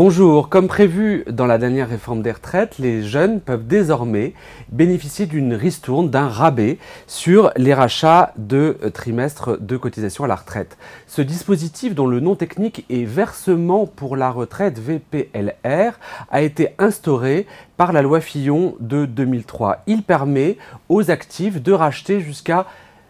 Bonjour, comme prévu dans la dernière réforme des retraites, les jeunes peuvent désormais bénéficier d'une ristourne, d'un rabais sur les rachats de trimestres de cotisation à la retraite. Ce dispositif, dont le nom technique est versement pour la retraite VPLR, a été instauré par la loi Fillon de 2003. Il permet aux actifs de racheter jusqu'à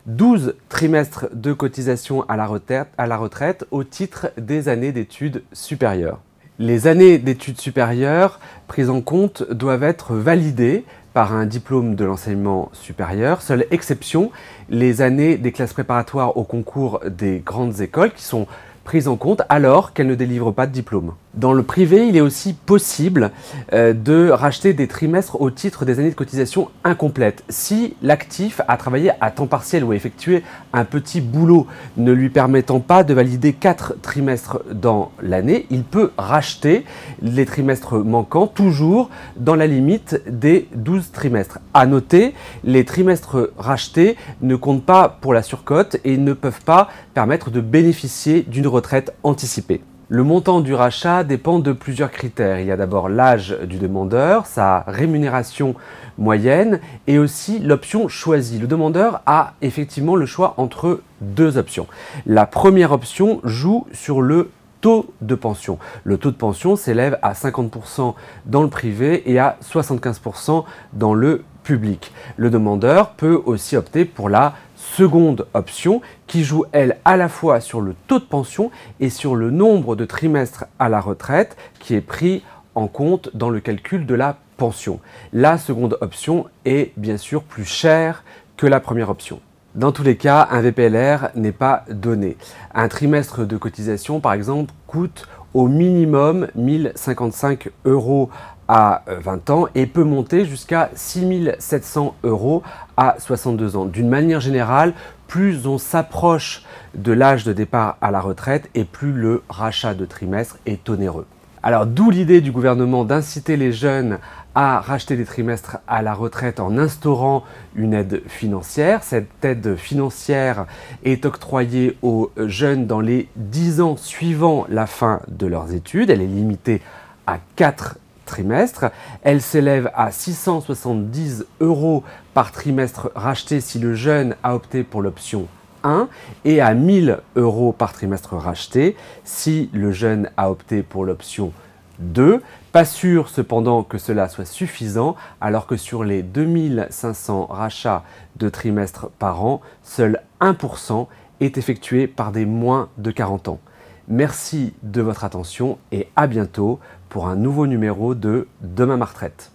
12 trimestres de cotisation à la retraite au titre des années d'études supérieures. Les années d'études supérieures prises en compte doivent être validées par un diplôme de l'enseignement supérieur. Seule exception, les années des classes préparatoires au concours des grandes écoles qui sont prises en compte alors qu'elles ne délivrent pas de diplôme. Dans le privé, il est aussi possible de racheter des trimestres au titre des années de cotisation incomplètes. Si l'actif a travaillé à temps partiel ou a effectué un petit boulot ne lui permettant pas de valider 4 trimestres dans l'année, il peut racheter les trimestres manquants, toujours dans la limite des 12 trimestres. À noter, les trimestres rachetés ne comptent pas pour la surcote et ne peuvent pas permettre de bénéficier d'une retraite anticipée. Le montant du rachat dépend de plusieurs critères. Il y a d'abord l'âge du demandeur, sa rémunération moyenne et aussi l'option choisie. Le demandeur a effectivement le choix entre deux options. La première option joue sur le taux de pension. Le taux de pension s'élève à 50% dans le privé et à 75% dans le public. Le demandeur peut aussi opter pour la seconde option qui joue, elle, à la fois sur le taux de pension et sur le nombre de trimestres à la retraite qui est pris en compte dans le calcul de la pension. La seconde option est bien sûr plus chère que la première option. Dans tous les cas, un VPLR n'est pas donné. Un trimestre de cotisation, par exemple, coûte au minimum 1 055 € à 20 ans et peut monter jusqu'à 6 700 € à 62 ans. D'une manière générale, plus on s'approche de l'âge de départ à la retraite et plus le rachat de trimestre est onéreux. Alors d'où l'idée du gouvernement d'inciter les jeunes à racheter des trimestres à la retraite en instaurant une aide financière. Cette aide financière est octroyée aux jeunes dans les 10 ans suivant la fin de leurs études. Elle est limitée à 4 trimestres. Elle s'élève à 670 € par trimestre racheté si le jeune a opté pour l'option 1 et à 1 000 € par trimestre racheté si le jeune a opté pour l'option 2. Pas sûr cependant que cela soit suffisant alors que sur les 2500 rachats de trimestres par an, seul 1% est effectué par des moins de 40 ans. Merci de votre attention et à bientôt pour un nouveau numéro de Demain ma retraite.